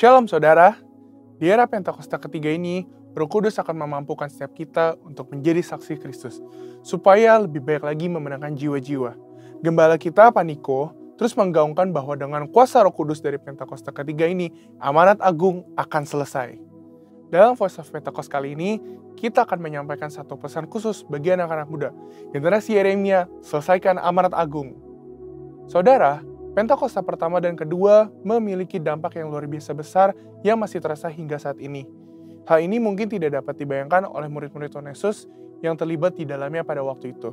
Shalom saudara, di era Pentakosta ketiga ini, Roh Kudus akan memampukan setiap kita untuk menjadi saksi Kristus, supaya lebih baik lagi memenangkan jiwa-jiwa. Gembala kita, Paniko, terus menggaungkan bahwa dengan kuasa Roh Kudus dari Pentakosta ketiga ini, amanat agung akan selesai. Dalam Voice of Pentecost kali ini, kita akan menyampaikan satu pesan khusus bagi anak-anak muda. Generasi Yeremia, selesaikan amanat agung. Saudara, Pentakosta pertama dan kedua memiliki dampak yang luar biasa besar yang masih terasa hingga saat ini. Hal ini mungkin tidak dapat dibayangkan oleh murid-murid Tuhan Yesus yang terlibat di dalamnya pada waktu itu.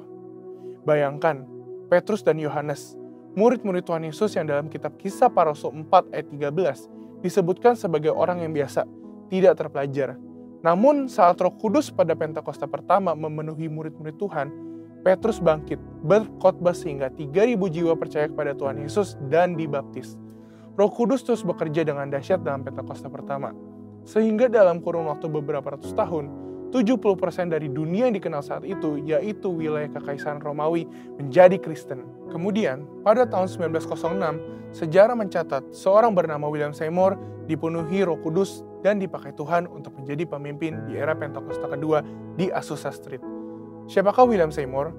Bayangkan, Petrus dan Yohanes, murid-murid Tuhan Yesus yang dalam kitab Kisah Para Rasul 4 ayat 13, disebutkan sebagai orang yang biasa, tidak terpelajar. Namun saat Roh Kudus pada Pentakosta pertama memenuhi murid-murid Tuhan, Petrus bangkit, berkhotbah sehingga 3.000 jiwa percaya kepada Tuhan Yesus dan dibaptis. Roh Kudus terus bekerja dengan dahsyat dalam Pentakosta pertama. Sehingga dalam kurun waktu beberapa ratus tahun, 70% dari dunia yang dikenal saat itu, yaitu wilayah Kekaisaran Romawi, menjadi Kristen. Kemudian, pada tahun 1906, sejarah mencatat seorang bernama William Seymour dipenuhi Roh Kudus dan dipakai Tuhan untuk menjadi pemimpin di era Pentakosta kedua di Azusa Street. Siapakah William Seymour?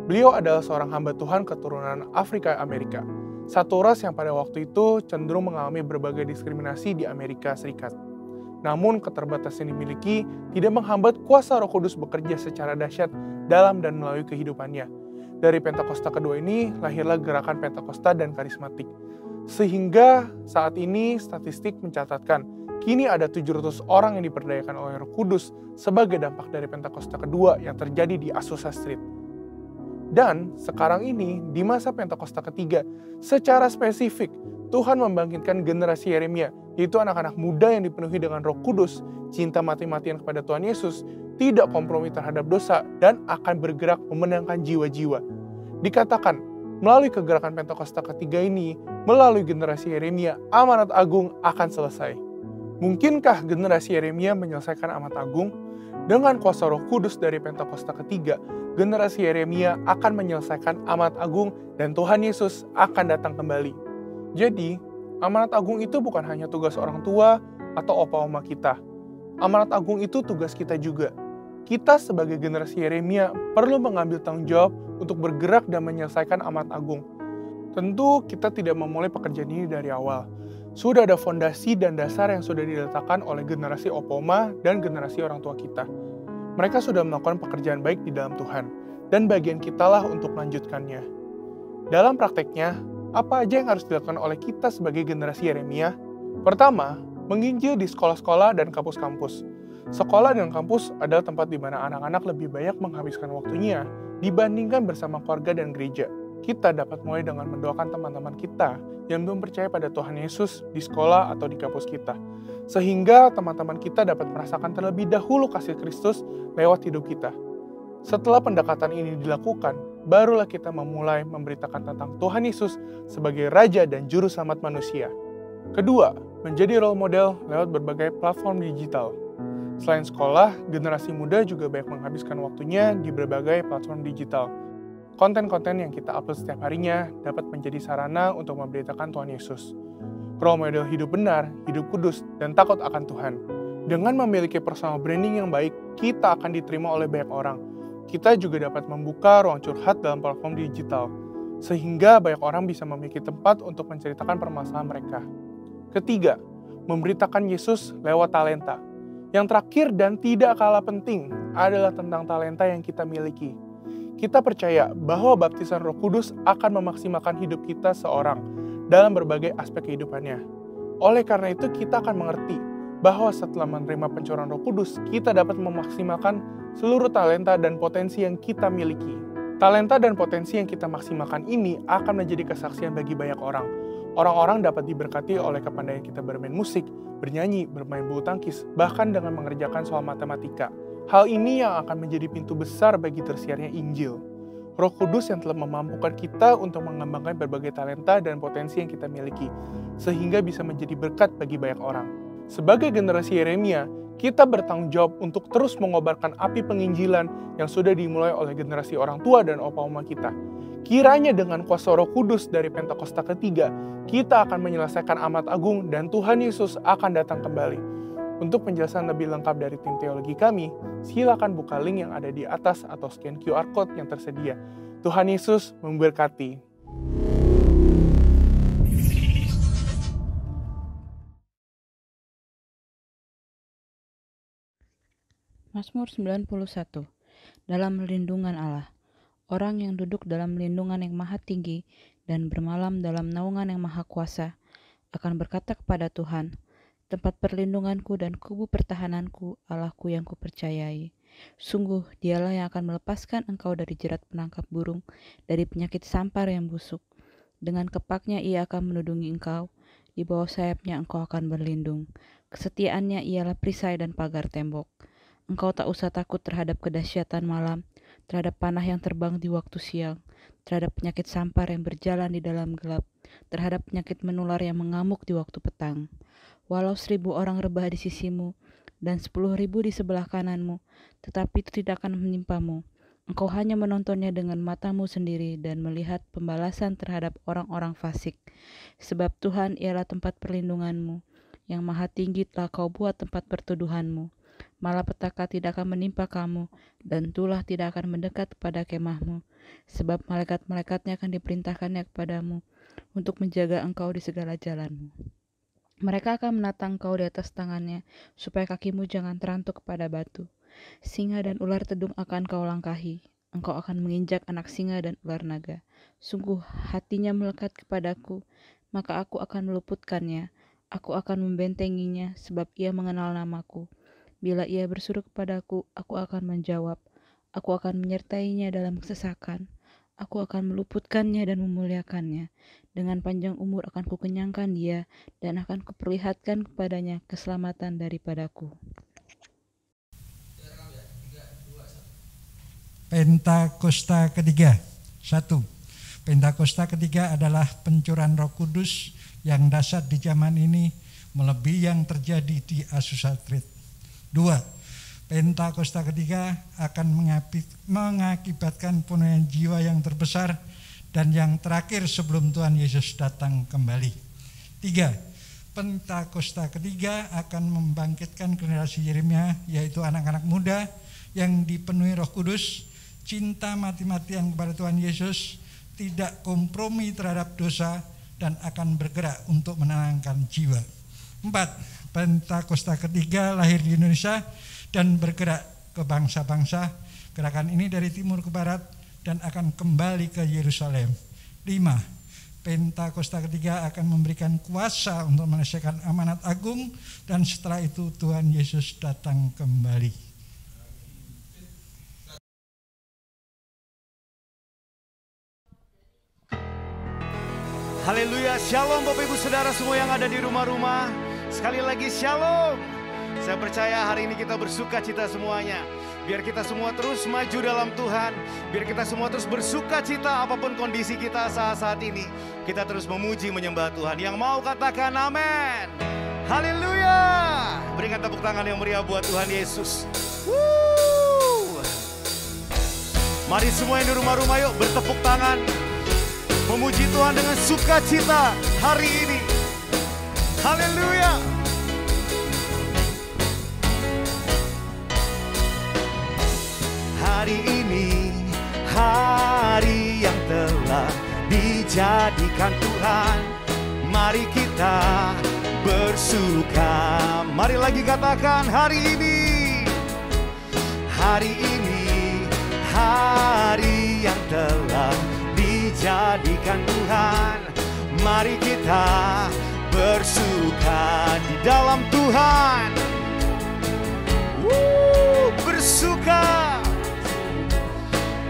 Beliau adalah seorang hamba Tuhan keturunan Afrika Amerika, satu ras yang pada waktu itu cenderung mengalami berbagai diskriminasi di Amerika Serikat. Namun keterbatasan yang dimiliki tidak menghambat kuasa Roh Kudus bekerja secara dahsyat dalam dan melalui kehidupannya. Dari Pentakosta kedua ini lahirlah gerakan Pentakosta dan karismatik. Sehingga saat ini statistik mencatatkan kini ada 700 orang yang diperdayakan oleh Roh Kudus sebagai dampak dari Pentakosta kedua yang terjadi di Azusa Street. Dan sekarang ini, di masa Pentakosta ketiga, secara spesifik, Tuhan membangkitkan generasi Yeremia, yaitu anak-anak muda yang dipenuhi dengan Roh Kudus, cinta mati-matian kepada Tuhan Yesus, tidak kompromi terhadap dosa, dan akan bergerak memenangkan jiwa-jiwa. Dikatakan, melalui kegerakan Pentakosta ketiga ini, melalui generasi Yeremia, amanat agung akan selesai. Mungkinkah generasi Yeremia menyelesaikan amanat agung? Dengan kuasa Roh Kudus dari Pentakosta ketiga, generasi Yeremia akan menyelesaikan amanat agung dan Tuhan Yesus akan datang kembali. Jadi, amanat agung itu bukan hanya tugas orang tua atau opa oma kita. Amanat agung itu tugas kita juga. Kita sebagai generasi Yeremia perlu mengambil tanggung jawab untuk bergerak dan menyelesaikan amanat agung. Tentu kita tidak memulai pekerjaan ini dari awal. Sudah ada fondasi dan dasar yang sudah diletakkan oleh generasi opoma dan generasi orang tua kita. Mereka sudah melakukan pekerjaan baik di dalam Tuhan, dan bagian kitalah untuk melanjutkannya. Dalam prakteknya, apa aja yang harus dilakukan oleh kita sebagai generasi Yeremia? Pertama, menginjil di sekolah-sekolah dan kampus-kampus. Sekolah dan kampus adalah tempat di mana anak-anak lebih banyak menghabiskan waktunya dibandingkan bersama keluarga dan gereja. Kita dapat mulai dengan mendoakan teman-teman kita yang belum percaya pada Tuhan Yesus di sekolah atau di kampus kita. Sehingga teman-teman kita dapat merasakan terlebih dahulu kasih Kristus lewat hidup kita. Setelah pendekatan ini dilakukan, barulah kita memulai memberitakan tentang Tuhan Yesus sebagai Raja dan Juru Selamat manusia. Kedua, menjadi role model lewat berbagai platform digital. Selain sekolah, generasi muda juga banyak menghabiskan waktunya di berbagai platform digital. Konten-konten yang kita upload setiap harinya dapat menjadi sarana untuk memberitakan Tuhan Yesus. Role model hidup benar, hidup kudus, dan takut akan Tuhan. Dengan memiliki personal branding yang baik, kita akan diterima oleh banyak orang. Kita juga dapat membuka ruang curhat dalam platform digital, sehingga banyak orang bisa memiliki tempat untuk menceritakan permasalahan mereka. Ketiga, memberitakan Yesus lewat talenta. Yang terakhir dan tidak kalah penting adalah tentang talenta yang kita miliki. Kita percaya bahwa baptisan Roh Kudus akan memaksimalkan hidup kita seorang dalam berbagai aspek kehidupannya. Oleh karena itu, kita akan mengerti bahwa setelah menerima pencurahan Roh Kudus, kita dapat memaksimalkan seluruh talenta dan potensi yang kita miliki. Talenta dan potensi yang kita maksimalkan ini akan menjadi kesaksian bagi banyak orang. Orang-orang dapat diberkati oleh kepandaian kita bermain musik, bernyanyi, bermain bulu tangkis, bahkan dengan mengerjakan soal matematika. Hal ini yang akan menjadi pintu besar bagi tersiarnya Injil. Roh Kudus yang telah memampukan kita untuk mengembangkan berbagai talenta dan potensi yang kita miliki, sehingga bisa menjadi berkat bagi banyak orang. Sebagai generasi Yeremia, kita bertanggung jawab untuk terus mengobarkan api penginjilan yang sudah dimulai oleh generasi orang tua dan opa-oma kita. Kiranya dengan kuasa Roh Kudus dari Pentakosta ketiga, kita akan menyelesaikan amat agung dan Tuhan Yesus akan datang kembali. Untuk penjelasan lebih lengkap dari tim teologi kami, silakan buka link yang ada di atas atau scan QR Code yang tersedia. Tuhan Yesus memberkati. Mazmur 91. Dalam lindungan Allah. Orang yang duduk dalam lindungan yang maha tinggi dan bermalam dalam naungan yang maha kuasa akan berkata kepada Tuhan, tempat perlindunganku dan kubu pertahananku, Allahku yang kupercayai. Sungguh dialah yang akan melepaskan engkau dari jerat penangkap burung, dari penyakit sampar yang busuk. Dengan kepaknya ia akan menudungi engkau, di bawah sayapnya engkau akan berlindung. Kesetiaannya ialah perisai dan pagar tembok. Engkau tak usah takut terhadap kedahsyatan malam, terhadap panah yang terbang di waktu siang, terhadap penyakit sampar yang berjalan di dalam gelap, terhadap penyakit menular yang mengamuk di waktu petang. Walau 1000 orang rebah di sisimu, dan 10.000 di sebelah kananmu, tetapi itu tidak akan menimpamu. Engkau hanya menontonnya dengan matamu sendiri dan melihat pembalasan terhadap orang-orang fasik. Sebab Tuhan ialah tempat perlindunganmu, yang maha tinggi telah kau buat tempat perteduhanmu. Malapetaka tidak akan menimpa kamu, dan tulah tidak akan mendekat kepada kemahmu, sebab malaikat-malaikatnya akan diperintahkannya kepadamu, untuk menjaga engkau di segala jalanmu. Mereka akan menatang engkau di atas tangannya, supaya kakimu jangan terantuk kepada batu. Singa dan ular tedung akan kau langkahi, engkau akan menginjak anak singa dan ular naga. Sungguh hatinya melekat kepadaku, maka aku akan meluputkannya, aku akan membentenginya, sebab ia mengenal namaku. Bila ia berseru kepadaku, aku akan menjawab. Aku akan menyertainya dalam kesesakan. Aku akan meluputkannya dan memuliakannya. Dengan panjang umur akan kukenyangkan dia, dan akan kuperlihatkan kepadanya keselamatan daripadaku. Pentakosta ketiga. 1. Pentakosta ketiga adalah pencurahan Roh Kudus yang dahsyat di zaman ini, melebihi yang terjadi di Azusa Street. 2. Pentakosta ketiga akan mengakibatkan penuaian jiwa yang terbesar dan yang terakhir sebelum Tuhan Yesus datang kembali. 3. Pentakosta ketiga akan membangkitkan generasi Yeremia, yaitu anak-anak muda yang dipenuhi Roh Kudus, cinta mati-matian kepada Tuhan Yesus, tidak kompromi terhadap dosa, dan akan bergerak untuk menenangkan jiwa. 4. Pentakosta ketiga lahir di Indonesia dan bergerak ke bangsa-bangsa. Gerakan ini dari timur ke barat dan akan kembali ke Yerusalem. 5. Pentakosta ketiga akan memberikan kuasa untuk menyelesaikan amanat agung, dan setelah itu Tuhan Yesus datang kembali. Haleluya, shalom Bapak Ibu Saudara semua yang ada di rumah-rumah. Sekali lagi shalom. Saya percaya hari ini kita bersuka cita semuanya. Biar kita semua terus maju dalam Tuhan. Biar kita semua terus bersuka cita apapun kondisi kita saat ini. Kita terus memuji menyembah Tuhan. Yang mau katakan amin. Haleluya. Berikan tepuk tangan yang meriah buat Tuhan Yesus. Mari semua yang di rumah-rumah yuk bertepuk tangan. Memuji Tuhan dengan sukacita hari ini. Haleluya. Hari ini hari yang telah dijadikan Tuhan. Mari kita bersuka. Mari lagi katakan hari ini. Hari ini hari yang telah dijadikan Tuhan. Mari kita bersuka di dalam Tuhan. Bersuka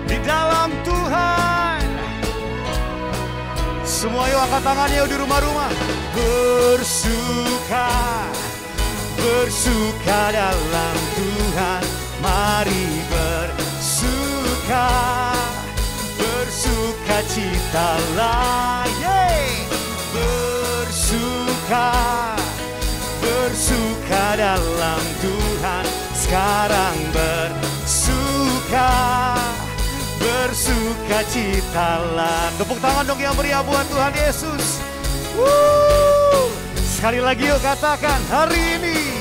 di dalam Tuhan. Semua yuk angkat tangannya di rumah-rumah. Bersuka, bersuka dalam Tuhan. Mari bersuka, bersuka citalah. Bersuka, bersuka dalam Tuhan. Sekarang bersuka, bersukacitalah. Tepuk tangan dong yang meriah buat Tuhan Yesus. Sekali lagi yuk katakan, hari ini,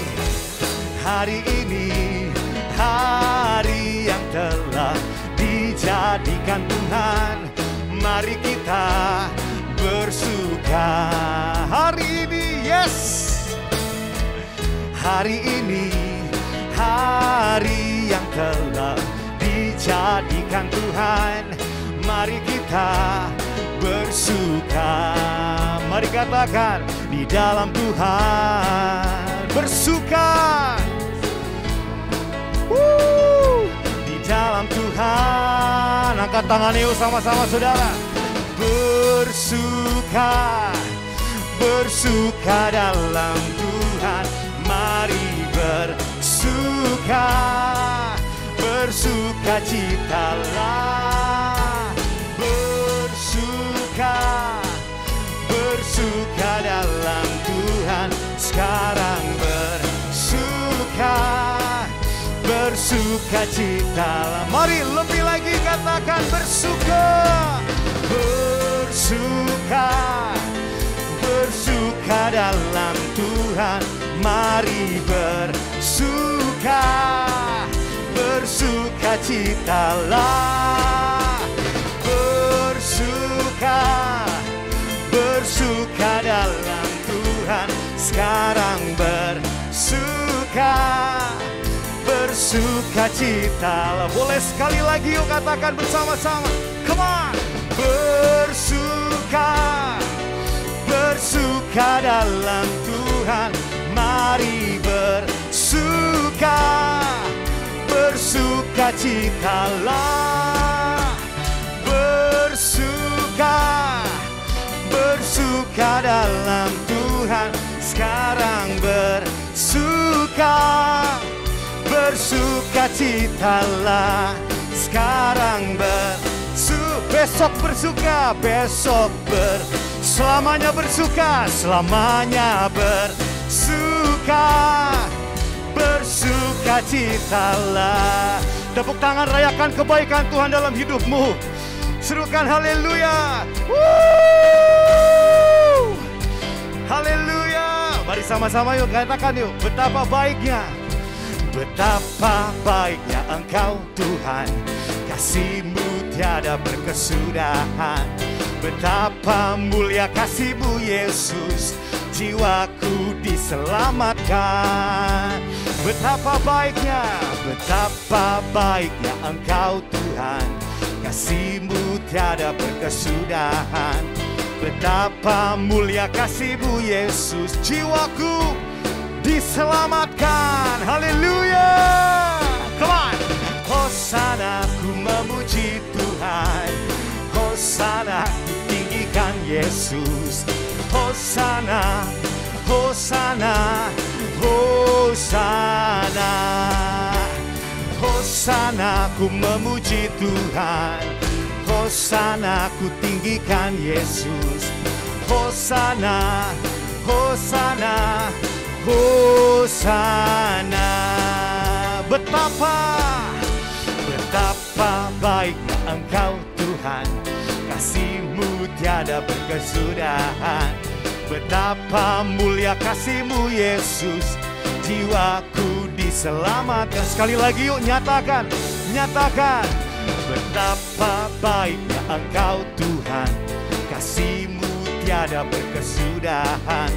hari yang telah dijadikan Tuhan. Mari kita bersuka. Hari ini, yes. Hari ini, hari yang telah dijadikan Tuhan. Mari kita bersuka. Mari katakan, di dalam Tuhan bersuka. Di dalam Tuhan. Angkat tangan yuk sama-sama saudara. Bersuka, bersuka dalam Tuhan. Mari bersuka, bersukacitalah. Bersuka, bersuka dalam Tuhan. Sekarang bersuka, bersukacitalah. Mari lebih lagi katakan bersuka. Bersuka, bersuka dalam Tuhan. Mari bersuka, bersukacitalah. Bersuka, bersuka dalam Tuhan. Sekarang bersuka, bersukacitalah. Boleh sekali lagi yuk katakan bersama-sama. Come on. Bersuka, bersuka dalam Tuhan. Mari bersuka, bersukacitalah. Bersuka, bersuka dalam Tuhan. Sekarang bersuka, bersukacitalah. Sekarang besok bersuka, besok selamanya bersuka, selamanya bersuka, bersukacitalah. Tepuk tangan, rayakan kebaikan Tuhan dalam hidupmu. Serukan haleluya. Haleluya. Mari sama-sama yuk katakan yuk, betapa baiknya, betapa baiknya Engkau Tuhan. Kasih-Mu tiada berkesudahan. Betapa mulia kasih-Mu Yesus, jiwaku diselamatkan. Betapa baiknya Engkau Tuhan. Kasih-Mu tiada berkesudahan. Betapa mulia kasih-Mu Yesus, jiwaku diselamatkan. Haleluya. Come on. Hosana, ku memuji Tuhan. Hosana, ku tinggikan Yesus. Hosana, Hosana, Hosana. Hosana, ku memuji Tuhan. Hosana, ku tinggikan Yesus. Hosana, Hosana, Hosana. Betapa baiknya Engkau Tuhan. Kasih-Mu tiada berkesudahan. Betapa mulia kasih-Mu Yesus, jiwaku diselamatkan. Sekali lagi yuk nyatakan, nyatakan. Betapa baiknya Engkau Tuhan. Kasih-Mu tiada berkesudahan.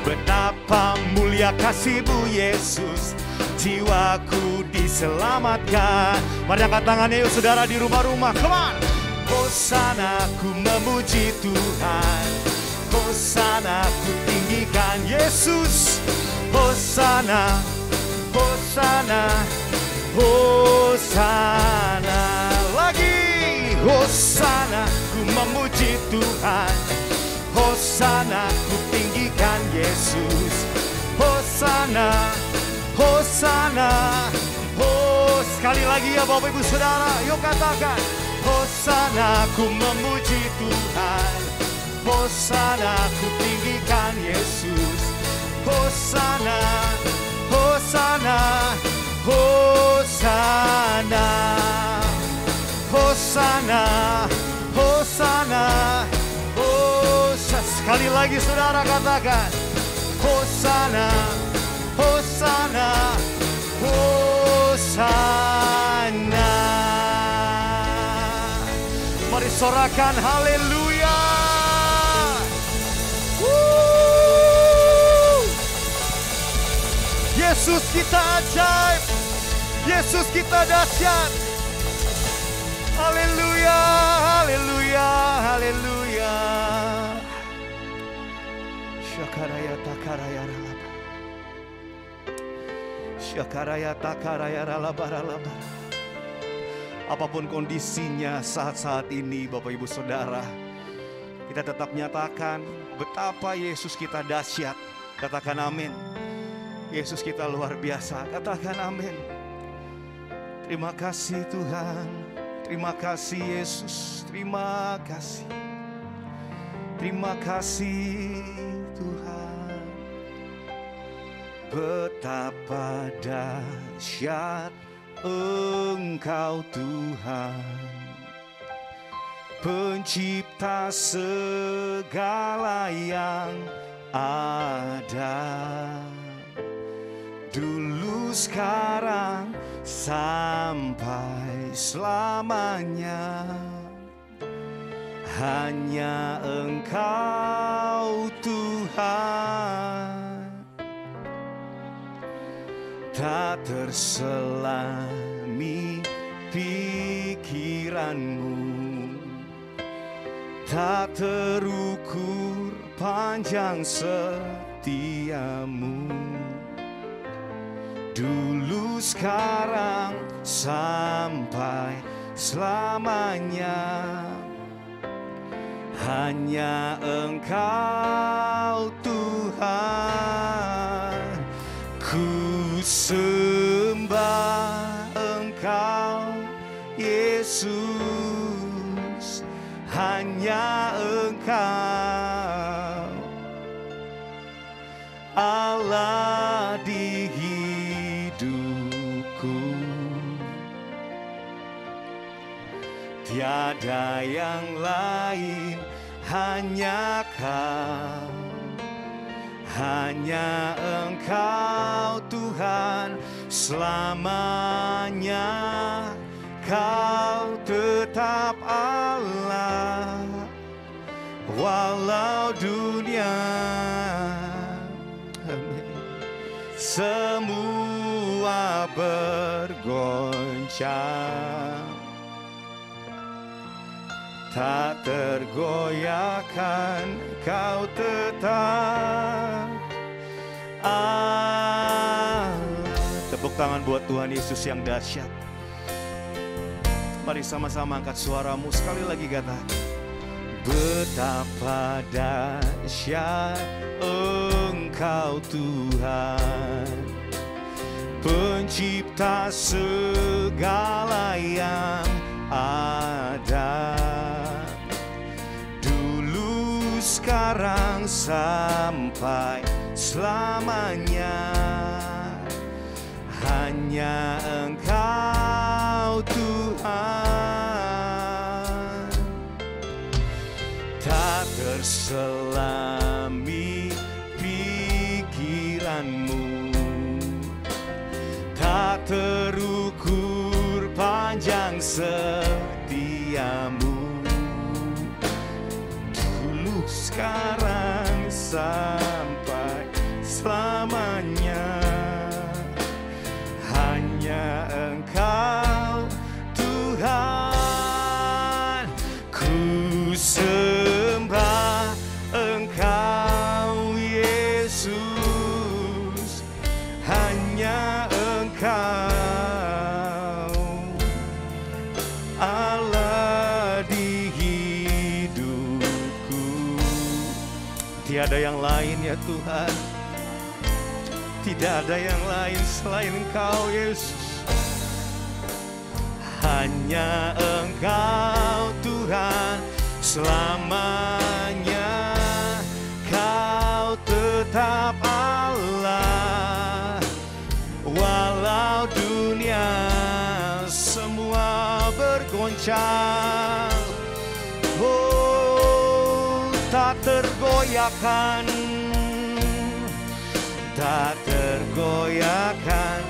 Betapa mulia kasih-Mu Yesus, jiwaku diselamatkan. Mari angkat tangannya yuk saudara di rumah-rumah. Come on. Hosana, ku memuji Tuhan. Hosana, ku tinggikan Yesus. Hosana, Hosana, Hosana. Lagi. Hosana, ku memuji Tuhan. Hosana, ku tinggikan Yesus. Hosana, Hosana, sekali lagi ya Bapak Ibu Saudara, yuk katakan. Hosana, ku memuji Tuhan. Hosana, ku tinggikan Yesus. Hosana, Hosana, Hosana. Hosana, Hosana, Hosana. Sekali lagi saudara katakan, Hosana, Hosana, Hosana. Mari sorakan haleluya. Yesus kita ajaib, Yesus kita dahsyat. Haleluya, haleluya, haleluya. Syakaraya takaraya ralaba. Syakaraya takaraya ralaba ralaba. Apapun kondisinya saat-saat ini Bapak Ibu Saudara, kita tetap nyatakan betapa Yesus kita dahsyat. Katakan amin. Yesus kita luar biasa. Katakan amin. Terima kasih Tuhan. Terima kasih Yesus. Terima kasih. Terima kasih Tuhan. Betapa dahsyat Engkau Tuhan, Pencipta segala yang ada, dulu, sekarang, sampai selamanya. Hanya Engkau Tuhan, tak terselami pikiranmu, tak terukur panjang setiamu. Dulu, sekarang, sampai selamanya. Hanya Engkau Tuhan. Ku sembah Engkau Yesus, hanya Engkau Allah di hidupku. Tiada yang lain, hanya Kau. Hanya Engkau Tuhan, selamanya Kau tetap Allah. Walau dunia semua bergoncang, tak tergoyahkan Kau tetap Allah. Tepuk tangan buat Tuhan Yesus yang dahsyat. Mari sama-sama angkat suaramu sekali lagi katakan, betapa dahsyat Engkau Tuhan, Pencipta segala yang ada, dulu, sekarang, sampai selamanya. Hanya Engkau Tuhan, tak terselami pikiranmu, tak terukur panjang setiamu. Dulu, sekarang, sampai selamanya. Hanya Engkau Tuhan. Ku sembah Engkau Yesus, hanya Engkau Allah di hidupku. Tiada yang lain ya Tuhan, tidak ada yang lain selain Engkau Yesus. Hanya Engkau Tuhan, selamanya Kau tetap Allah. Walau dunia semua bergoncang, bergoncang. Oh, tak tergoyahkan, tak tergoyahkan,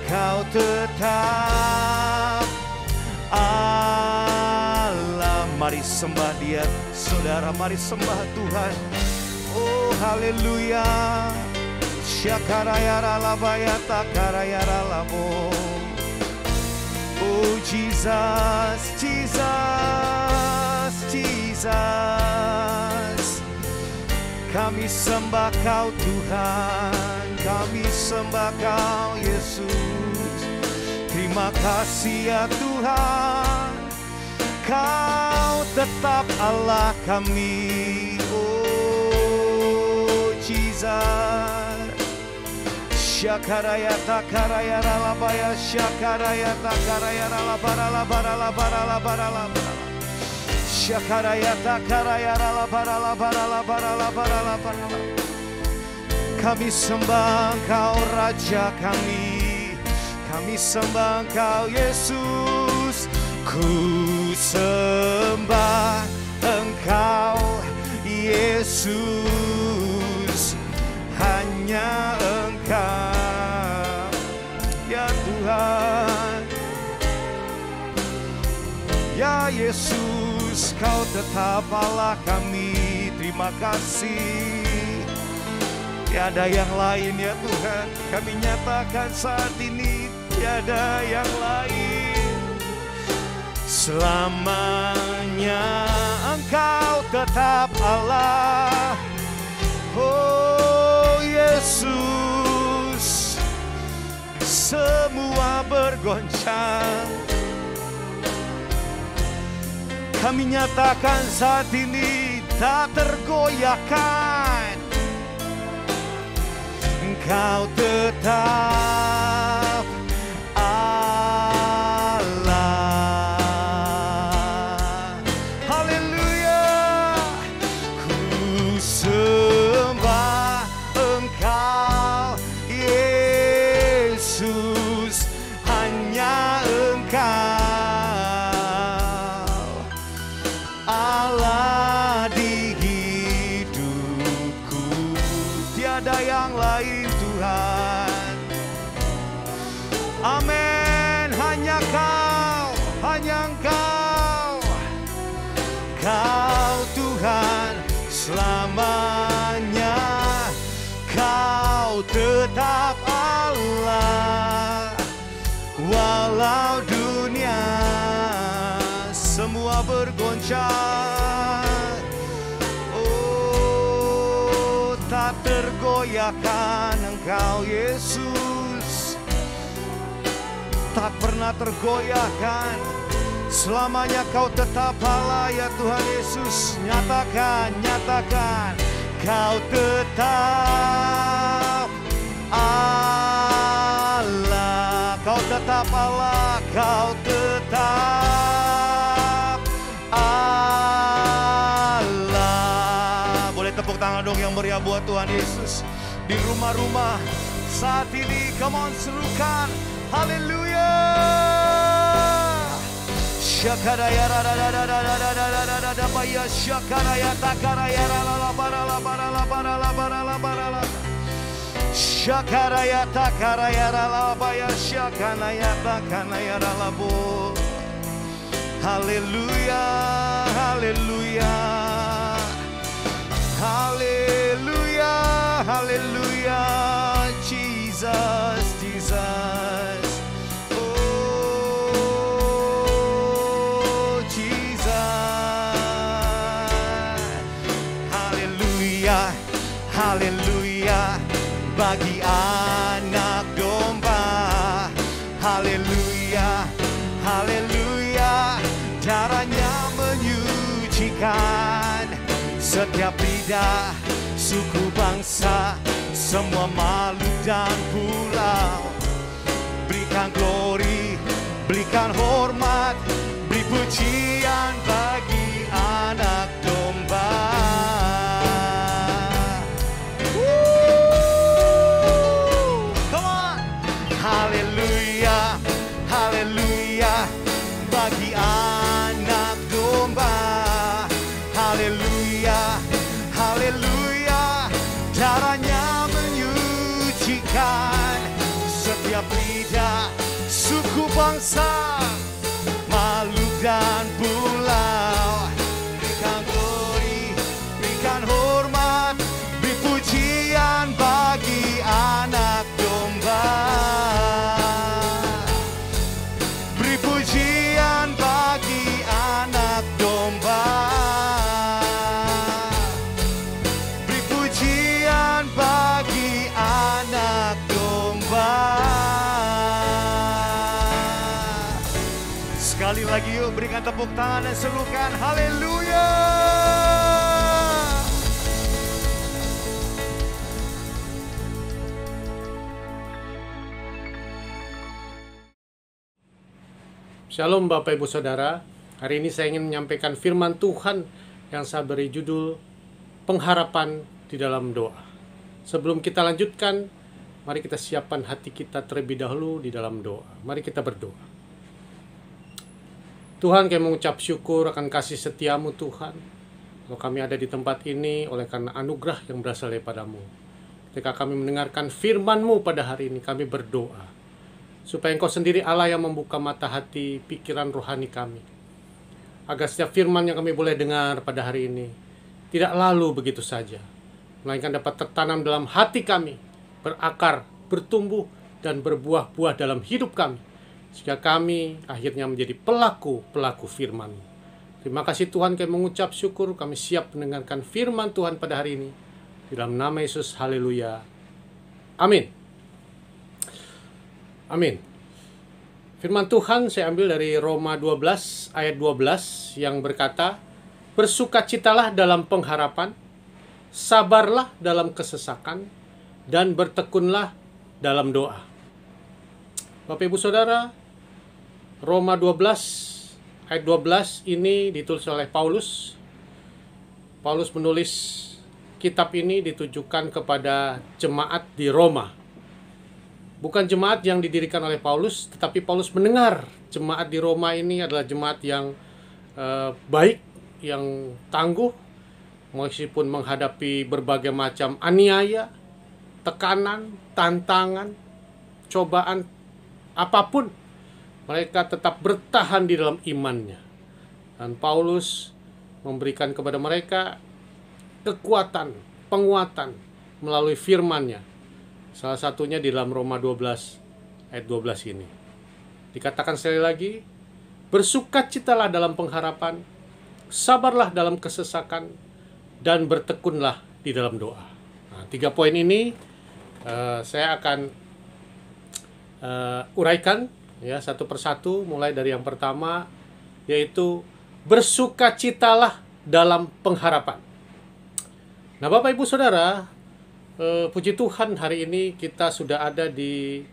Kau tetap Allah. Mari sembah Dia, saudara, mari sembah Tuhan. Oh, haleluya. Syakaraya labaya takaraya labo. Oh Jesus, Jesus, Jesus. Kami sembah Kau Tuhan, kami sembah Kau Yesus. Terima kasih ya Tuhan, Kau tetap Allah kami. Oh Jesus. Syakaraya takaraya labaya, syakaraya takaraya labara labara labara labara labara. Syakaraya takaraya labara labara labara labara labara. Kami sembah Engkau Raja kami, kami sembah Engkau Yesus. Ku sembah Engkau Yesus, hanya Engkau ya Tuhan. Ya Yesus, Kau tetap Allah kami. Terima kasih. Tiada yang lain ya Tuhan. Kami nyatakan saat ini tiada yang lain. Selamanya Engkau tetap Allah. Oh Yesus, semua bergoncang. Kami nyatakan saat ini tak tergoyahkan. Engkau tetap Allah. Haleluya. Ku sembah Engkau Yesus, hanya Engkau Allah di hidupku. Tiada yang lain Tuhan. Amin. Hanya Kau, hanya Engkau. Kau Tuhan selamanya. Kau tetap Allah. Walau dunia semua bergoncang. Oh, tak tergoyahkan Engkau Yesus, tak pernah tergoyahkan. Selamanya Kau tetap Allah ya Tuhan Yesus. Nyatakan, nyatakan, Kau tetap Allah. Kau tetap Allah, Kau tetap Allah. Boleh tepuk tangan dong yang meriah buat Tuhan Yesus. Di rumah-rumah saat ini, come on, serukan haleluya. Syakaraya radadadadadadadadadada baya, syakaraya takaraya ralalabaralabaralabaralabaralabaralabar. Syakaraya takaraya ralabaya, syakanaya takanaya ralabo. Haleluya, haleluya, haleluya, haleluya. Jesus, Jesus. Oh, Jesus. Haleluya, haleluya. Bagi anak domba, haleluya, haleluya. Darahnya menyucikan setiap lidah, suku, bangsa, semua makhluk dan pulau. Berikan glory, berikan hormat, beri pujian bagi anak domba. Haleluya, haleluya. Bagi bangsa, makhluk dan pulau. Berikan glory, berikan hormat, beri pujian bagi anak domba. Beri pujian bagi anak domba. Beri pujian bagi anak domba. Sekali lagi yuk, berikan tepuk tangan dan serukan haleluya. Shalom Bapak Ibu Saudara. Hari ini saya ingin menyampaikan firman Tuhan yang saya beri judul pengharapan di dalam doa. Sebelum kita lanjutkan, mari kita siapkan hati kita terlebih dahulu di dalam doa. Mari kita berdoa. Tuhan, kami mengucap syukur akan kasih setiamu Tuhan. Kalau kami ada di tempat ini oleh karena anugerah yang berasal daripadamu. Ketika kami mendengarkan firman-Mu pada hari ini, kami berdoa supaya Engkau sendiri Allah yang membuka mata hati, pikiran rohani kami. Agar setiap firman yang kami boleh dengar pada hari ini tidak lalu begitu saja, melainkan dapat tertanam dalam hati kami, berakar, bertumbuh, dan berbuah-buah dalam hidup kami, sehingga kami akhirnya menjadi pelaku-pelaku firman. Terima kasih Tuhan, kami mengucap syukur, kami siap mendengarkan firman Tuhan pada hari ini. Di dalam nama Yesus, haleluya. Amin. Amin. Firman Tuhan saya ambil dari Roma 12 ayat 12 yang berkata, bersukacitalah dalam pengharapan, sabarlah dalam kesesakan, dan bertekunlah dalam doa. Bapak Ibu Saudara, Roma 12 ayat 12 ini ditulis oleh Paulus. Paulus menulis kitab ini ditujukan kepada jemaat di Roma. Bukan jemaat yang didirikan oleh Paulus, tetapi Paulus mendengar jemaat di Roma ini adalah jemaat yang baik, yang tangguh, meskipun menghadapi berbagai macam aniaya, tekanan, tantangan, cobaan, apapun, mereka tetap bertahan di dalam imannya. Dan Paulus memberikan kepada mereka kekuatan, penguatan melalui firman-Nya. Salah satunya di dalam Roma 12 ayat 12 ini. Dikatakan sekali lagi, bersukacitalah dalam pengharapan, sabarlah dalam kesesakan, dan bertekunlah di dalam doa. Nah, 3 poin ini saya akan uraikan ya satu persatu, mulai dari yang pertama, yaitu bersukacitalah dalam pengharapan. Nah, Bapak Ibu Saudara, puji Tuhan hari ini kita sudah ada di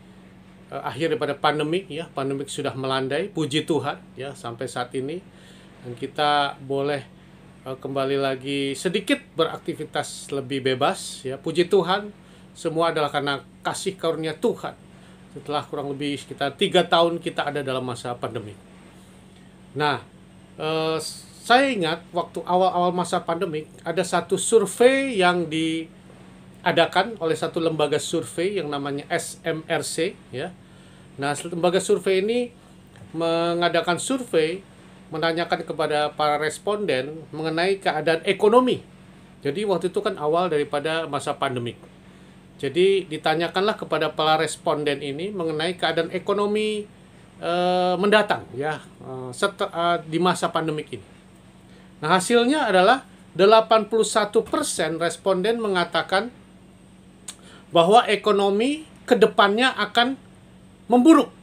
akhir daripada pandemik ya. Pandemik sudah melandai, puji Tuhan ya sampai saat ini. Dan kita boleh kembali lagi sedikit beraktivitas lebih bebas ya. Puji Tuhan, semua adalah karena kasih karunia Tuhan. Setelah kurang lebih sekitar 3 tahun kita ada dalam masa pandemik. Nah, saya ingat waktu awal-awal masa pandemik ada satu survei yang diadakan oleh satu lembaga survei yang namanya SMRC ya. Nah, lembaga survei ini mengadakan survei menanyakan kepada para responden mengenai keadaan ekonomi. Jadi waktu itu kan awal daripada masa pandemik. Jadi ditanyakanlah kepada para responden ini mengenai keadaan ekonomi mendatang ya di masa pandemik ini. Nah, hasilnya adalah 81% responden mengatakan bahwa ekonomi ke depannya akan memburuk.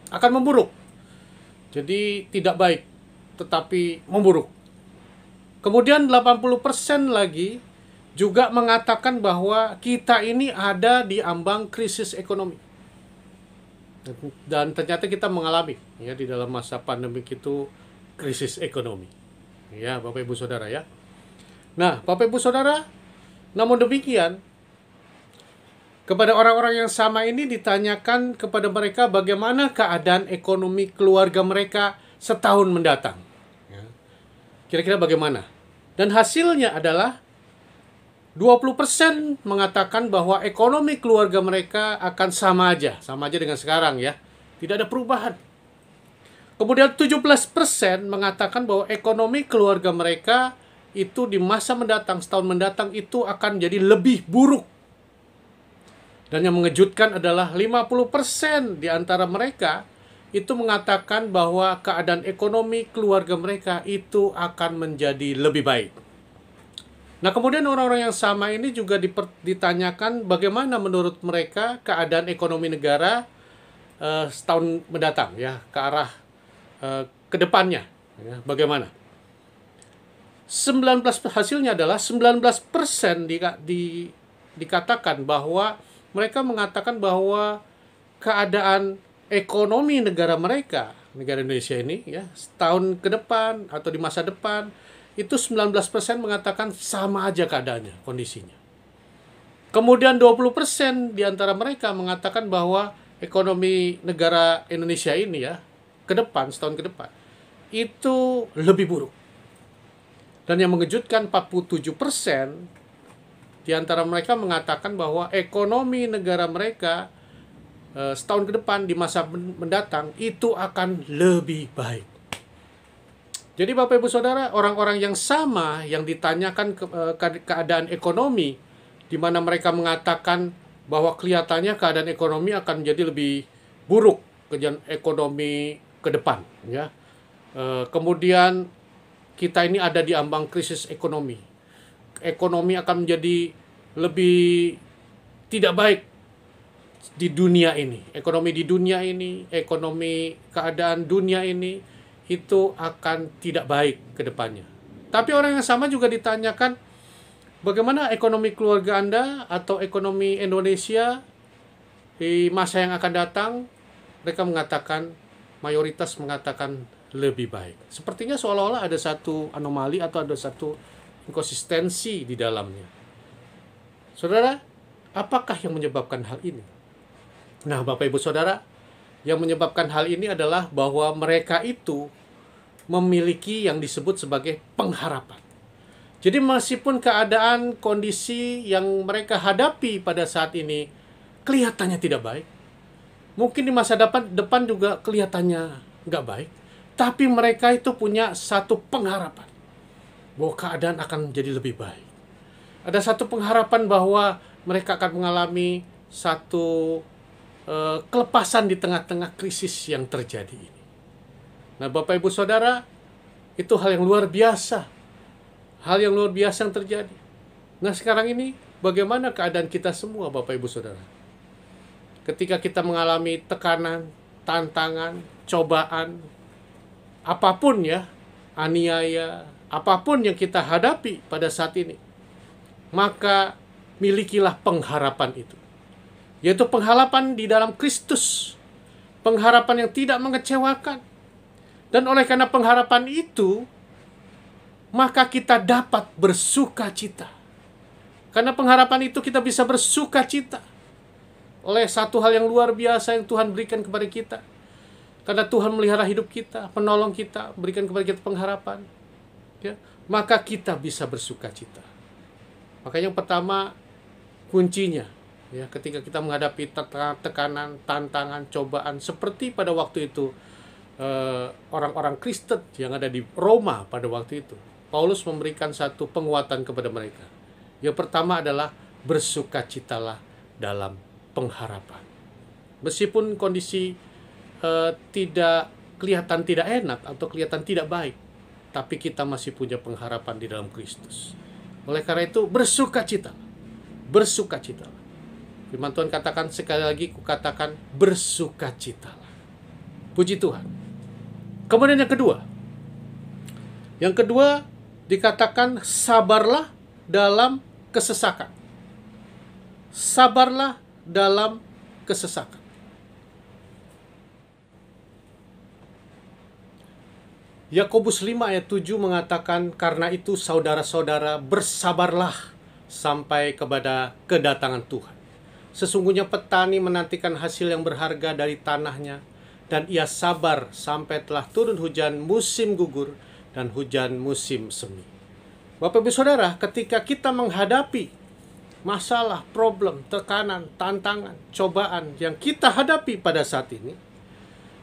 Akan memburuk. Jadi tidak baik, tetapi memburuk. Kemudian 80% lagi juga mengatakan bahwa kita ini ada di ambang krisis ekonomi. Dan ternyata kita mengalami ya di dalam masa pandemik itu krisis ekonomi. Ya, Bapak Ibu Saudara ya. Nah, Bapak Ibu Saudara, namun demikian kepada orang-orang yang sama ini ditanyakan kepada mereka bagaimana keadaan ekonomi keluarga mereka setahun mendatang. Ya. Kira-kira bagaimana? Dan hasilnya adalah 20% mengatakan bahwa ekonomi keluarga mereka akan sama aja dengan sekarang ya. Tidak ada perubahan. Kemudian 17% mengatakan bahwa ekonomi keluarga mereka itu di masa mendatang, setahun mendatang itu akan jadi lebih buruk. Dan yang mengejutkan adalah 50% di antara mereka itu mengatakan bahwa keadaan ekonomi keluarga mereka itu akan menjadi lebih baik. Nah, kemudian orang-orang yang sama ini juga ditanyakan bagaimana menurut mereka keadaan ekonomi negara setahun mendatang, ya, ke arah ke depannya, ya, bagaimana? 19 hasilnya adalah 19% dikatakan bahwa mereka mengatakan bahwa keadaan ekonomi negara mereka, negara Indonesia ini, ya, setahun ke depan atau di masa depan itu 19% mengatakan sama aja keadaannya, kondisinya. Kemudian 20% di antara mereka mengatakan bahwa ekonomi negara Indonesia ini, ya, ke depan, setahun ke depan itu lebih buruk. Dan yang mengejutkan 47% di antara mereka mengatakan bahwa ekonomi negara mereka setahun ke depan di masa mendatang itu akan lebih baik. Jadi Bapak Ibu Saudara, orang-orang yang sama yang ditanyakan keadaan ekonomi, di mana mereka mengatakan bahwa kelihatannya keadaan ekonomi akan menjadi lebih buruk, keadaan ekonomi ke depan, ya. Kemudian kita ini ada di ambang krisis ekonomi. Ekonomi akan menjadi lebih tidak baik di dunia ini. Ekonomi di dunia ini, ekonomi keadaan dunia ini itu akan tidak baik ke depannya. Tapi orang yang sama juga ditanyakan bagaimana ekonomi keluarga Anda atau ekonomi Indonesia di masa yang akan datang. Mereka mengatakan, mayoritas mengatakan lebih baik. Sepertinya seolah-olah ada satu anomali atau ada satu inkonsistensi di dalamnya. Saudara, apakah yang menyebabkan hal ini? Nah, Bapak Ibu Saudara, yang menyebabkan hal ini adalah bahwa mereka itu memiliki yang disebut sebagai pengharapan. Jadi meskipun keadaan kondisi yang mereka hadapi pada saat ini kelihatannya tidak baik, mungkin di masa depan juga kelihatannya nggak baik, tapi mereka itu punya satu pengharapan bahwa keadaan akan menjadi lebih baik. Ada satu pengharapan bahwa mereka akan mengalami satu kelepasan di tengah-tengah krisis yang terjadi ini. Nah, Bapak Ibu Saudara, itu hal yang luar biasa. Hal yang luar biasa yang terjadi. Nah, sekarang ini bagaimana keadaan kita semua, Bapak Ibu Saudara? Ketika kita mengalami tekanan, tantangan, cobaan, apapun, ya, aniaya, apapun yang kita hadapi pada saat ini, maka milikilah pengharapan itu. Yaitu pengharapan di dalam Kristus. Pengharapan yang tidak mengecewakan. Dan oleh karena pengharapan itu, maka kita dapat bersuka cita. Karena pengharapan itu kita bisa bersuka cita oleh satu hal yang luar biasa yang Tuhan berikan kepada kita. Karena Tuhan melihara hidup kita, penolong kita, berikan kepada kita pengharapan, ya, maka kita bisa bersuka cita. Maka yang pertama, kuncinya, ya, ketika kita menghadapi tekanan, tantangan, cobaan, seperti pada waktu itu orang-orang Kristen yang ada di Roma pada waktu itu, Paulus memberikan satu penguatan kepada mereka. Yang pertama adalah bersukacitalah dalam pengharapan. Meskipun kondisi tidak kelihatan tidak enak atau kelihatan tidak baik, tapi kita masih punya pengharapan di dalam Kristus. Oleh karena itu, bersukacitalah. Bersukacitalah. Firman Tuhan katakan, sekali lagi kukatakan, bersukacitalah. Puji Tuhan. Kemudian yang kedua dikatakan sabarlah dalam kesesakan. Sabarlah dalam kesesakan. Yakobus 5 ayat 7 mengatakan, karena itu saudara-saudara bersabarlah sampai kepada kedatangan Tuhan. Sesungguhnya petani menantikan hasil yang berharga dari tanahnya, dan ia sabar sampai telah turun hujan musim gugur dan hujan musim semi. Bapak Ibu Saudara, ketika kita menghadapi masalah, problem, tekanan, tantangan, cobaan yang kita hadapi pada saat ini,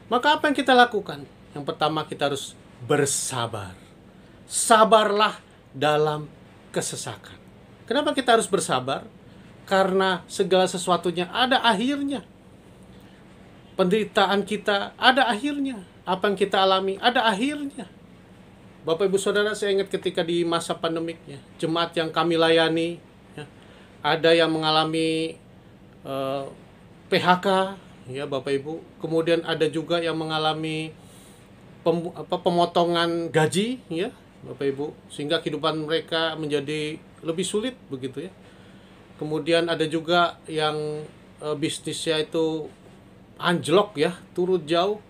Maka apa yang kita lakukan? Yang pertama, kita harus bersabar. Sabarlah dalam kesesakan. Kenapa kita harus bersabar? Karena segala sesuatunya ada akhirnya. Penderitaan kita ada akhirnya. Apa yang kita alami ada akhirnya. Bapak Ibu Saudara, saya ingat ketika di masa pandemik, ya, jemaat yang kami layani, ya, ada yang mengalami PHK, ya Bapak Ibu. Kemudian ada juga yang mengalami pemotongan gaji, ya Bapak Ibu, sehingga kehidupan mereka menjadi lebih sulit begitu ya. Kemudian ada juga yang bisnisnya itu anjlok ya, turun jauh.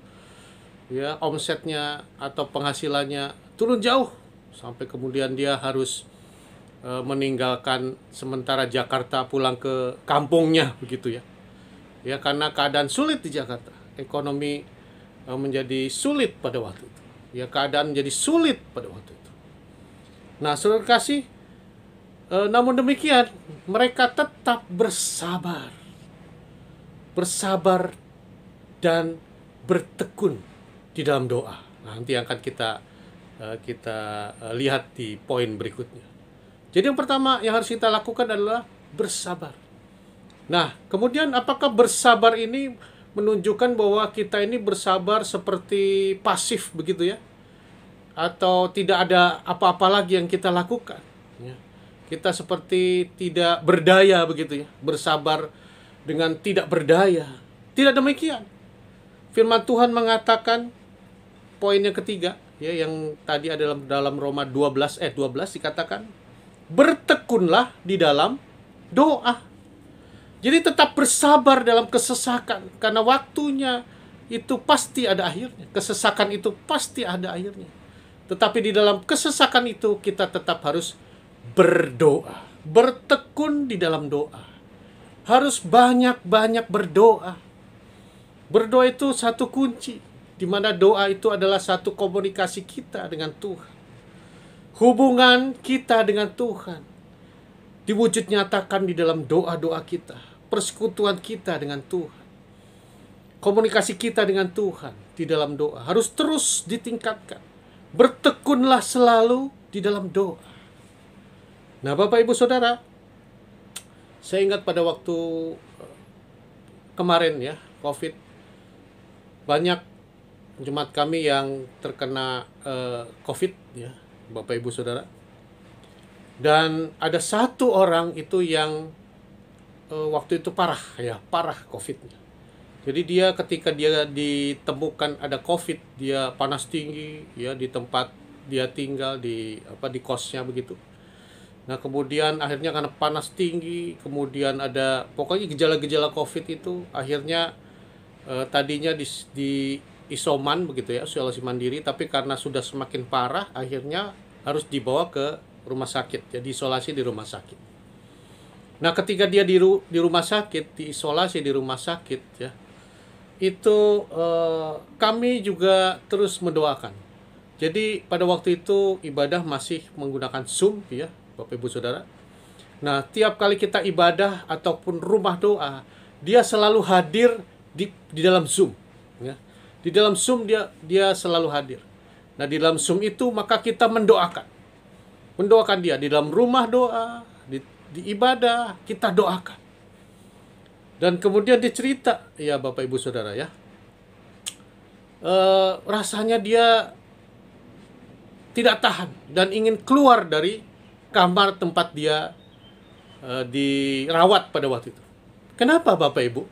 Ya, omsetnya atau penghasilannya turun jauh sampai kemudian dia harus meninggalkan sementara Jakarta, pulang ke kampungnya begitu ya. Ya, karena keadaan sulit di Jakarta. Ekonomi menjadi sulit pada waktu itu. Ya, keadaan menjadi sulit pada waktu itu. Nah, saudara kasih, namun demikian mereka tetap bersabar. Bersabar dan bertekun di dalam doa. Nah, nanti akan kita lihat di poin berikutnya. Jadi yang pertama yang harus kita lakukan adalah bersabar. Nah, kemudian apakah bersabar ini menunjukkan bahwa kita ini bersabar seperti pasif begitu ya? Atau tidak ada apa-apa lagi yang kita lakukan. Ya. Kita seperti tidak berdaya begitu ya, bersabar dengan tidak berdaya. Tidak demikian. Firman Tuhan mengatakan, poin yang ketiga, ya, yang tadi ada dalam Roma 12 dikatakan, bertekunlah di dalam doa. Jadi tetap bersabar dalam kesesakan, karena waktunya itu pasti ada akhirnya. Kesesakan itu pasti ada akhirnya. Tetapi di dalam kesesakan itu kita tetap harus berdoa. Bertekun di dalam doa. Harus banyak-banyak berdoa. Berdoa itu satu kunci, di mana doa itu adalah satu komunikasi kita dengan Tuhan. Hubungan kita dengan Tuhan diwujud nyatakan di dalam doa-doa kita. Persekutuan kita dengan Tuhan. Komunikasi kita dengan Tuhan di dalam doa harus terus ditingkatkan. Bertekunlah selalu di dalam doa. Nah, Bapak Ibu Saudara, saya ingat pada waktu kemarin ya, COVID, banyak jemaat kami yang terkena COVID ya, Bapak Ibu Saudara. Dan ada satu orang itu yang waktu itu parah COVID-nya. Jadi dia ketika dia ditemukan ada COVID, dia panas tinggi ya di tempat dia tinggal di kosnya begitu. Nah, kemudian akhirnya karena panas tinggi, kemudian ada pokoknya gejala-gejala COVID itu, akhirnya tadinya di isoman begitu ya, isolasi mandiri, tapi karena sudah semakin parah akhirnya harus dibawa ke rumah sakit, jadi isolasi di rumah sakit. Nah, ketika dia di rumah sakit, diisolasi di rumah sakit ya, itu kami juga terus mendoakan. Jadi pada waktu itu ibadah masih menggunakan Zoom ya, Bapak Ibu Saudara. Nah, tiap kali kita ibadah ataupun rumah doa, dia selalu hadir di dalam Zoom ya. Di dalam Zoom dia selalu hadir. Nah, di dalam Zoom itu maka kita mendoakan dia di dalam rumah doa, di ibadah kita doakan. Dan kemudian dia cerita, ya Bapak Ibu Saudara ya, rasanya dia tidak tahan dan ingin keluar dari kamar tempat dia dirawat pada waktu itu. Kenapa Bapak Ibu?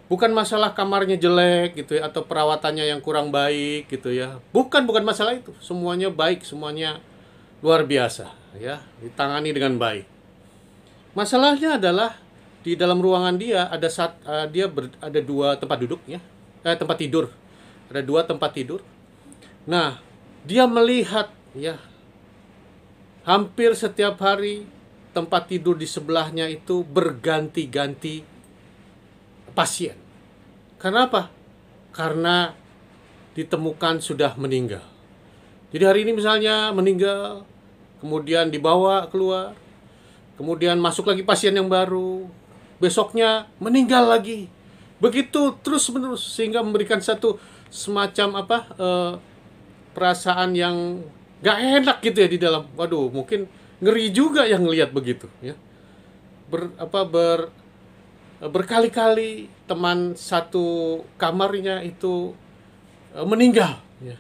Bukan masalah kamarnya jelek gitu ya, atau perawatannya yang kurang baik gitu ya. Bukan masalah itu. Semuanya baik, semuanya luar biasa ya, ditangani dengan baik. Masalahnya adalah di dalam ruangan dia ada ada dua tempat duduk ya, tempat tidur. Ada dua tempat tidur. Nah, dia melihat ya, hampir setiap hari tempat tidur di sebelahnya itu berganti-ganti pasien. Kenapa? Karena ditemukan sudah meninggal. Jadi hari ini misalnya meninggal, kemudian dibawa keluar, kemudian masuk lagi pasien yang baru, besoknya meninggal lagi. Begitu terus-menerus sehingga memberikan satu semacam perasaan yang gak enak gitu ya di dalam. Waduh, mungkin ngeri juga yang ngelihat begitu ya. Berkali-kali teman satu kamarnya itu meninggal ya.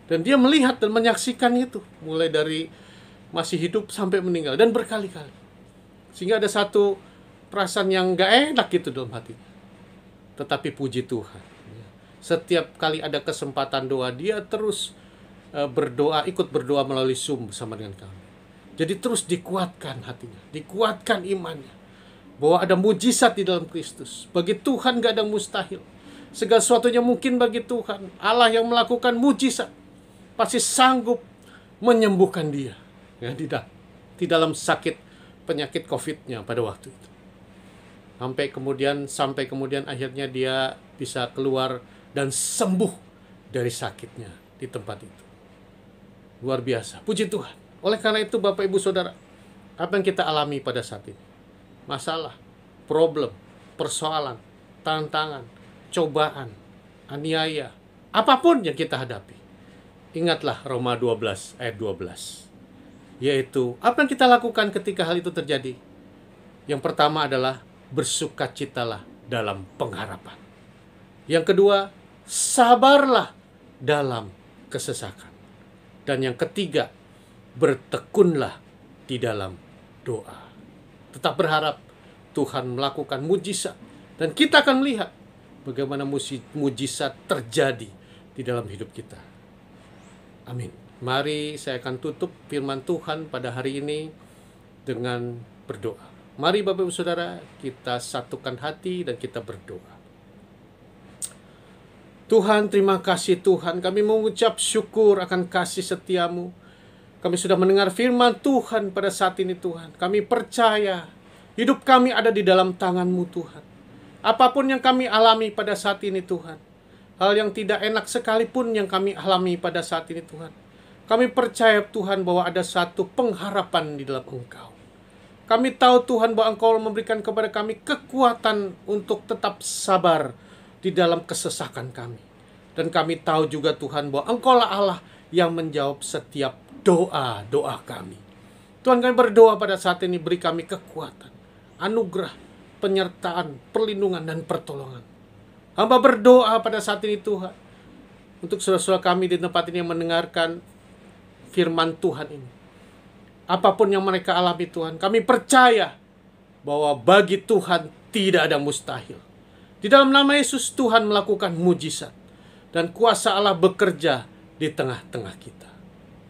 Dan dia melihat dan menyaksikan itu mulai dari masih hidup sampai meninggal dan berkali-kali. Sehingga ada satu perasaan yang gak enak gitu dalam hatinya. Tetapi puji Tuhan, setiap kali ada kesempatan doa, dia terus berdoa, ikut berdoa melalui Zoom bersama dengan kami. Jadi terus dikuatkan hatinya, dikuatkan imannya, bahwa ada mujizat di dalam Kristus. Bagi Tuhan gak ada mustahil. Segala sesuatunya mungkin bagi Tuhan. Allah yang melakukan mujizat pasti sanggup menyembuhkan dia ya, di dalam sakit penyakit COVID-nya pada waktu itu. Sampai kemudian akhirnya dia bisa keluar dan sembuh dari sakitnya di tempat itu. Luar biasa, puji Tuhan. Oleh karena itu Bapak Ibu Saudara, apa yang kita alami pada saat ini? Masalah, problem, persoalan, tantangan, cobaan, aniaya, apapun yang kita hadapi. Ingatlah Roma 12 ayat 12. Yaitu, apa yang kita lakukan ketika hal itu terjadi? Yang pertama adalah bersukacitalah dalam pengharapan. Yang kedua, sabarlah dalam kesesakan. Dan yang ketiga, bertekunlah di dalam doa. Tetap berharap Tuhan melakukan mujizat. Dan kita akan melihat bagaimana mujizat terjadi di dalam hidup kita. Amin. Mari saya akan tutup firman Tuhan pada hari ini dengan berdoa. Mari Bapak Ibu Saudara, kita satukan hati dan kita berdoa. Tuhan, terima kasih Tuhan. Kami mengucap syukur akan kasih setiamu. Kami sudah mendengar firman Tuhan pada saat ini Tuhan. Kami percaya hidup kami ada di dalam tangan-Mu Tuhan. Apapun yang kami alami pada saat ini Tuhan. Hal yang tidak enak sekalipun yang kami alami pada saat ini Tuhan. Kami percaya Tuhan bahwa ada satu pengharapan di dalam Engkau. Kami tahu Tuhan bahwa Engkau memberikan kepada kami kekuatan untuk tetap sabar di dalam kesesakan kami. Dan kami tahu juga Tuhan bahwa Engkau lah Allah yang menjawab setiap doa-doa kami. Tuhan, kami berdoa pada saat ini, beri kami kekuatan, anugerah, penyertaan, perlindungan, dan pertolongan. Hamba berdoa pada saat ini Tuhan, untuk saudara-saudara kami di tempat ini yang mendengarkan firman Tuhan ini. Apapun yang mereka alami Tuhan, kami percaya bahwa bagi Tuhan tidak ada mustahil. Di dalam nama Yesus Tuhan melakukan mujizat. Dan kuasa Allah bekerja di tengah-tengah kita.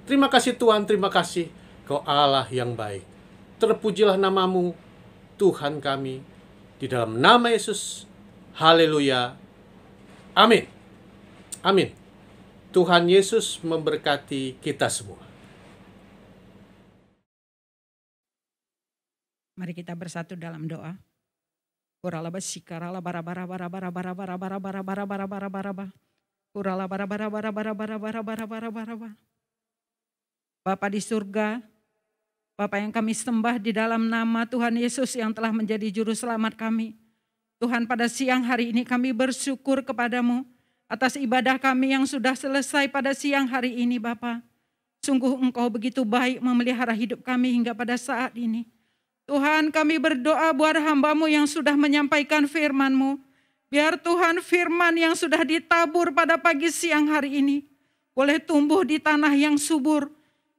Terima kasih Tuhan, terima kasih Kau Allah yang baik. Terpujilah nama-Mu Tuhan kami. Di dalam nama Yesus. Haleluya. Amin. Amin. Tuhan Yesus memberkati kita semua. Mari kita bersatu dalam doa. Kurala basikara la bara bara bara bara bara bara bara bara bara bara bara bara bara. Kurala bara bara bara bara bara bara bara bara bara bara. Bapa di surga, Bapa yang kami sembah di dalam nama Tuhan Yesus yang telah menjadi juru selamat kami. Tuhan, pada siang hari ini kami bersyukur kepadamu atas ibadah kami yang sudah selesai pada siang hari ini Bapa. Sungguh Engkau begitu baik memelihara hidup kami hingga pada saat ini. Tuhan, kami berdoa buat hamba-Mu yang sudah menyampaikan firman-Mu. Biar Tuhan firman yang sudah ditabur pada pagi siang hari ini boleh tumbuh di tanah yang subur.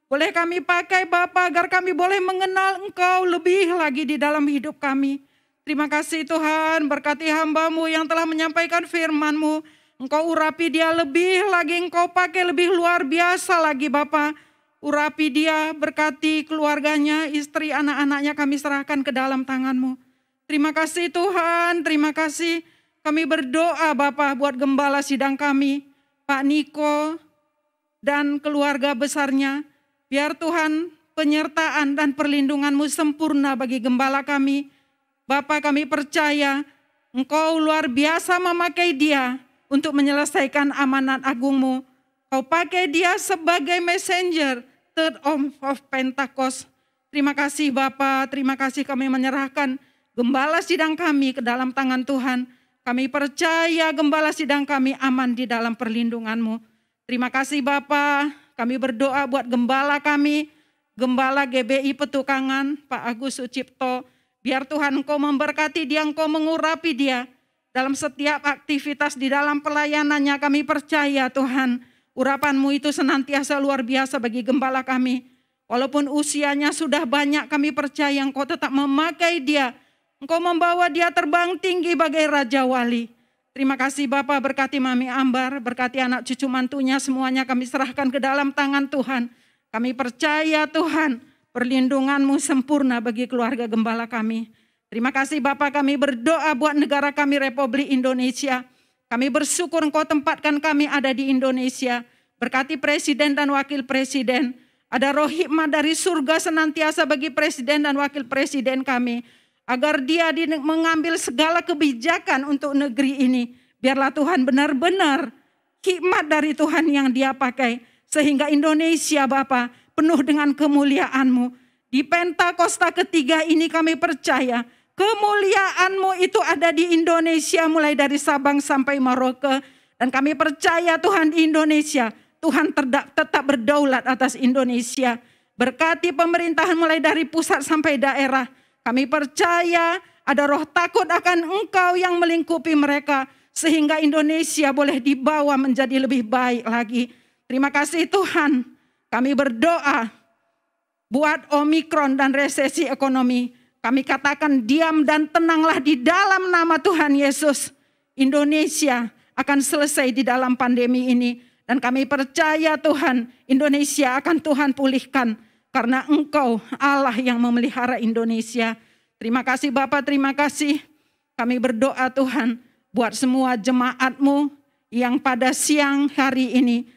Boleh kami pakai Bapa agar kami boleh mengenal Engkau lebih lagi di dalam hidup kami. Terima kasih Tuhan, berkati hamba-Mu yang telah menyampaikan firman-Mu. Engkau urapi dia lebih lagi, Engkau pakai lebih luar biasa lagi Bapa. Urapi dia, berkati keluarganya, istri, anak-anaknya kami serahkan ke dalam tangan-Mu. Terima kasih Tuhan, terima kasih. Kami berdoa Bapa buat gembala sidang kami, Pak Niko dan keluarga besarnya. Biar Tuhan penyertaan dan perlindungan-Mu sempurna bagi gembala kami. Bapa, kami percaya Engkau luar biasa memakai dia untuk menyelesaikan amanat agung-Mu. Kau pakai dia sebagai messenger Third of Pentecost. Terima kasih Bapa, terima kasih kami menyerahkan gembala sidang kami ke dalam tangan Tuhan. Kami percaya Gembala sidang kami aman di dalam perlindungan-Mu. Terima kasih Bapa, kami berdoa buat Gembala kami, Gembala GBI Petukangan, Pak Agus Sucipto. Biar Tuhan Engkau memberkati dia, Engkau mengurapi dia dalam setiap aktivitas di dalam pelayanannya. Kami percaya Tuhan, urapan-Mu itu senantiasa luar biasa bagi Gembala kami. Walaupun usianya sudah banyak, kami percaya Engkau tetap memakai dia. Engkau membawa dia terbang tinggi bagai Raja Wali. Terima kasih Bapa, berkati Mami Ambar, berkati anak cucu mantunya, semuanya kami serahkan ke dalam tangan Tuhan. Kami percaya Tuhan, perlindungan-Mu sempurna bagi keluarga Gembala kami. Terima kasih Bapa, kami berdoa buat negara kami Republik Indonesia. Kami bersyukur Engkau tempatkan kami ada di Indonesia. Berkati Presiden dan Wakil Presiden. Ada roh hikmat dari surga senantiasa bagi Presiden dan Wakil Presiden kami. Agar dia mengambil segala kebijakan untuk negeri ini. Biarlah Tuhan benar-benar hikmat dari Tuhan yang dia pakai. Sehingga Indonesia Bapa penuh dengan kemuliaan-Mu. Di Pentakosta ketiga ini kami percaya kemuliaan-Mu itu ada di Indonesia mulai dari Sabang sampai Merauke. Dan kami percaya Tuhan di Indonesia, Tuhan tetap berdaulat atas Indonesia. Berkati pemerintahan mulai dari pusat sampai daerah. Kami percaya ada roh takut akan Engkau yang melingkupi mereka. Sehingga Indonesia boleh dibawa menjadi lebih baik lagi. Terima kasih Tuhan. Kami berdoa buat Omikron dan resesi ekonomi. Kami katakan diam dan tenanglah di dalam nama Tuhan Yesus. Indonesia akan selesai di dalam pandemi ini. Dan kami percaya Tuhan, Indonesia akan Tuhan pulihkan. Karena Engkau Allah yang memelihara Indonesia. Terima kasih Bapak, terima kasih. Kami berdoa Tuhan buat semua jemaat-Mu yang pada siang hari ini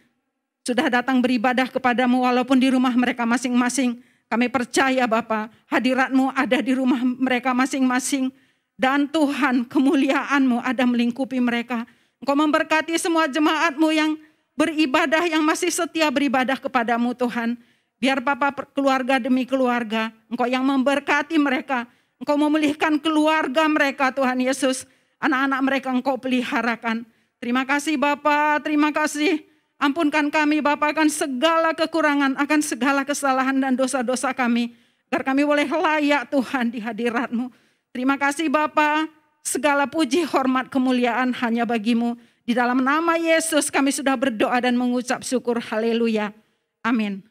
sudah datang beribadah kepadamu walaupun di rumah mereka masing-masing. Kami percaya Bapa, hadirat-Mu ada di rumah mereka masing-masing. Dan Tuhan, kemuliaan-Mu ada melingkupi mereka. Engkau memberkati semua jemaat-Mu yang beribadah, yang masih setia beribadah kepadamu Tuhan. Biar Bapa keluarga demi keluarga, Engkau yang memberkati mereka. Engkau memulihkan keluarga mereka Tuhan Yesus. Anak-anak mereka Engkau peliharakan. Terima kasih Bapa, terima kasih. Ampunkan kami Bapa akan segala kekurangan, akan segala kesalahan dan dosa-dosa kami. Agar kami boleh layak Tuhan di hadirat-Mu. Terima kasih Bapa, segala puji, hormat, kemuliaan hanya bagi-Mu. Di dalam nama Yesus kami sudah berdoa dan mengucap syukur. Haleluya. Amin.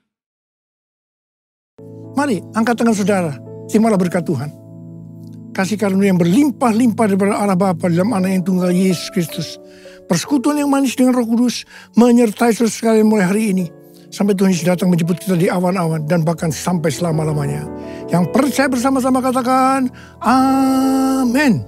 Mari angkat tangan saudara, terimalah berkat Tuhan. Kasih karunia yang berlimpah-limpah daripada Allah Bapa dalam Anak yang tunggal Yesus Kristus. Persekutuan yang manis dengan Roh Kudus menyertai saudara sekalian mulai hari ini. Sampai Tuhan Yesus datang menjemput kita di awan-awan dan bahkan sampai selama-lamanya. Yang percaya bersama-sama katakan, Amin.